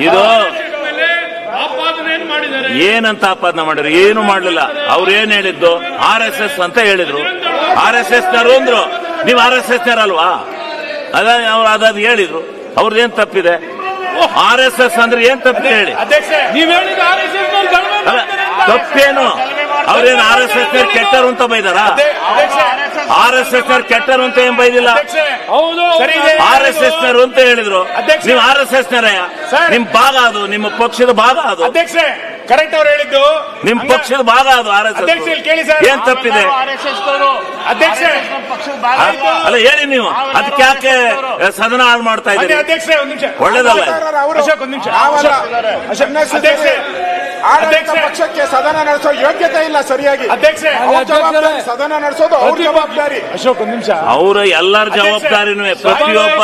ಇದು ಏನಂತ ಆಪಾದನೆ ಮಾಡಿದ್ರು? ಏನು ಮಾಡಲಿಲ್ಲ. ಅವ್ರು ಏನ್ ಹೇಳಿದ್ದು? RSS ಅಂತ ಹೇಳಿದ್ರು. RSS ನವರು ಅಂದ್ರು, ನೀವು RSS ನರಲ್ವಾ? ಅದಾದ ಹೇಳಿದ್ರು. ಅವ್ರದ್ದೇನ್ ತಪ್ಪಿದೆ? RSS ಅಂದ್ರೆ ಏನ್ ತಪ್ಪಿದೆ ಹೇಳಿ? ತಪ್ಪೇನು? ಅವ್ರೇನು RSS ಕೆಟ್ಟರು ಅಂತ ಬೈದಾರ? RSS ಕೆಟ್ಟರು ಅಂತ ಏನ್ ಬೈದಿಲ್ಲ. RSS ನರು ಅಂತ ಹೇಳಿದ್ರು. ನೀವು RSS ನರಯ್ಯ, ನಿಮ್ ಭಾಗ ಅದು, ನಿಮ್ಮ ಪಕ್ಷದ ಭಾಗ ಅದು. ಕರೆಕ್ಟ್ ಅವ್ರು ಹೇಳಿದ್ದು ನಿಮ್ ಪಕ್ಷದ ಭಾಗ ಅದು. RSS ಏನ್ ತಪ್ಪಿದೆ? ಅಲ್ಲ ಹೇಳಿ ನೀವು. ಅದಕ್ಕೆ ಯಾಕೆ ಸದನ ಹಾಳು ಮಾಡ್ತಾ ಇದ್ದೀರಿ? ಒಳ್ಳೇದಲ್ಲ. ಪಕ್ಷಕ್ಕೆ ಸದನ ನಡೆಸೋ ಯೋಗ್ಯತೆ ಇಲ್ಲ ಸರಿಯಾಗಿ. ಸದನ ನಡೆಸೋದು ಅವ್ರ ಜವಾಬ್ದಾರಿ. ಅಶೋಕ್ ಒಂದ್ ನಿಮಿಷ. ಅವರ ಎಲ್ಲರ ಜವಾಬ್ದಾರಿನೂ, ಪ್ರತಿಯೊಬ್ಬ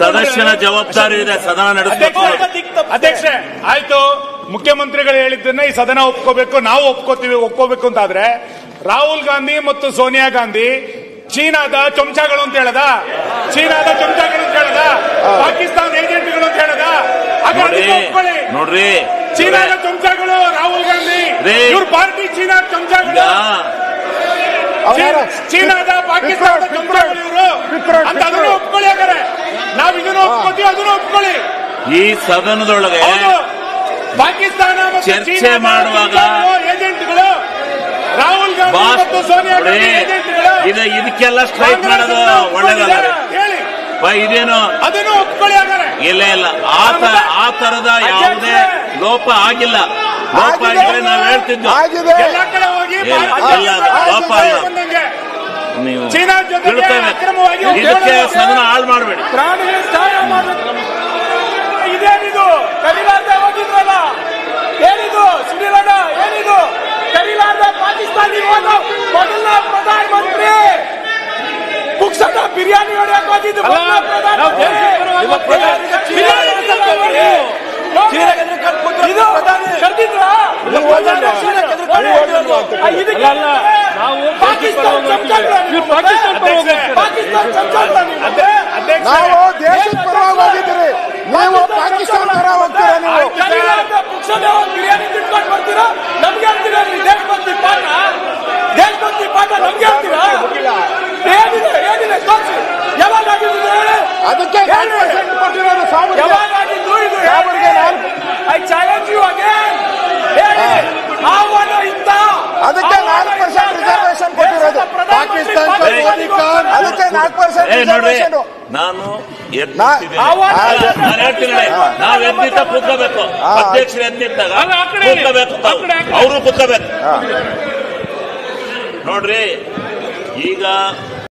ಸದಸ್ಯನ ಜವಾಬ್ದಾರಿ ಇದೆ ಸದನ ನಡೆಸಬೇಕು. ಅಧ್ಯಕ್ಷ ಆಯ್ತು, ಮುಖ್ಯಮಂತ್ರಿಗಳು ಹೇಳಿದ್ದನ್ನ ಈ ಸದನ ಒಪ್ಕೋಬೇಕು, ನಾವು ಒಪ್ಕೋಬೇಕು ಅಂತಾದ್ರೆ ರಾಹುಲ್ ಗಾಂಧಿ ಮತ್ತು ಸೋನಿಯಾ ಗಾಂಧಿ ಚೀನಾದ ಚಮಚಗಳು ಅಂತ ಹೇಳದ, ಪಾಕಿಸ್ತಾನ ಏಜೆಂಟ್ಗಳು ಅಂತ ಹೇಳದ. ನೋಡ್ರಿ, ಚೀನಾದ ಚಮಚಗಳು ರಾಹುಲ್ ಗಾಂಧಿ, ಇವ್ರ ಪಾರ್ಟಿ ಚೀನಾ ಚಮಚಗಳು, ಚೀನಾದ ಪಾಕಿಸ್ತಾನದ ಚಮಚಗಳು ಇವರು ಅಂತ. ಅದನ್ನು ಒಪ್ಕೊಳ್ಳಿ. ಹಾಗಾದ್ರೆ ನಾವ್ ಇದನ್ನು ಒಪ್ಕೋತೀವಿ, ಅದನ್ನು ಒಪ್ಕೊಳ್ಳಿ. ಈ ಸದನದೊಳಗೆ ಪಾಕಿಸ್ತಾನ ಚರ್ಚೆ ಮಾಡುವಾಗ ಏಜೆಂಟ್ಗಳು, ರಾಹುಲ್ ಗಾಂಧಿ ಮತ್ತು ಸೋನಿಯಾ ಗಾಂಧಿ ಏಜೆಂಟ್ಗಳು, ಇದಕ್ಕೆಲ್ಲ ಸ್ಟ್ರೈಕ್ ಮಾಡೋದು ಒಳ್ಳೇದಲ್ಲ. ಇದೇನು ಅದನ್ನು ಒಪ್ಕೊಳ್ಳಿ. ಹಾಗಾದ್ರೆ ಇಲ್ಲ, ಆ ತರದ ಯಾವುದೇ ಲೋಪ ಆಗಿಲ್ಲ. ಲೋಪ ಆಗಿದ್ರೆ ನಾವು ಹೇಳ್ತಿದ್ವಿ. ಎಲ್ಲ ಕಡೆ ಹೋಗಿ ಲೋಪ ಅಲ್ಲ. ನೀವು ಚೀನಾ ಜೊತೆ ಇದಕ್ಕೆ ಸದನ ಹಾಳು ಮಾಡಬೇಡಿ. ಇದೇನಿದು ಕರಿಲಾರ್ದ ಹೋಗಿದ್ರಲ್ಲ, ಏನಿದು ಸುನಿಲಣ್ಣ, ಏನಿದು ಕರಿಲಾರ್ದ ಪಾಕಿಸ್ತಾನಿ ಮೊದಲ ಪ್ರಧಾನಮಂತ್ರಿ ಪುಕ್ಷದ ಬಿರಿಯಾನಿ ಹೊಡೆಯಕ್ಕೆ ಹೋಗಿದ್ದು ನಾವು ದೇಶದ ಪರವಾಗಿ ಹೋಗಿದ್ದೀರಿ, ನೀವು ಪಾಕಿಸ್ತಾನ ಪರ ಹೋಗ್ತೀರಾ? ನೀವು ಬಿರಿಯಾನಿ ತಿನ್ಕೊಂಡು ಬರ್ತೀರಾ? ನಮ್ಗೆ ಹೇಳ್ತೀರಾ ದೇಶಭಕ್ತಿ ಪಾಠ? ದೇಶಭಕ್ತಿ ಪಾಠ ನಮ್ಗೆ ಹೇಳ್ತೀರಾ? ಏನಿದೆ ತೋರಿಸಿ. ಯಾವಾಗಾಗಿದ್ದು ಹೇಳಿ? ಅದಕ್ಕೆ ಕೊಟ್ಟಿರೋದು ಯಾವಾಗಾಗಿದ್ದು ಇದು? I challenge you again. ಆಹ್ವಾನ ಇತ್ತ. ಅದಕ್ಕೆ 4% ರಿಸರ್ವೇಶನ್ ಕೊಟ್ಟಿರೋದು ಪಾಕಿಸ್ತಾನ. ಅದಕ್ಕೆ 4% ರಿಸರ್ವೇಶನ್. ನಾನು ಹೇಳ್ತೀನಿ, ನಾವ್ ಎದ್ದಿದ್ದ ಕೂತ್ಕೋಬೇಕು. ಅಧ್ಯಕ್ಷರು ಎದ್ದಿದ್ದಾಗ ಕೂತ್ಕೋಬೇಕು, ಅವರು ಕೂತ್ಕೋಬೇಕು. ನೋಡ್ರಿ, ಈಗ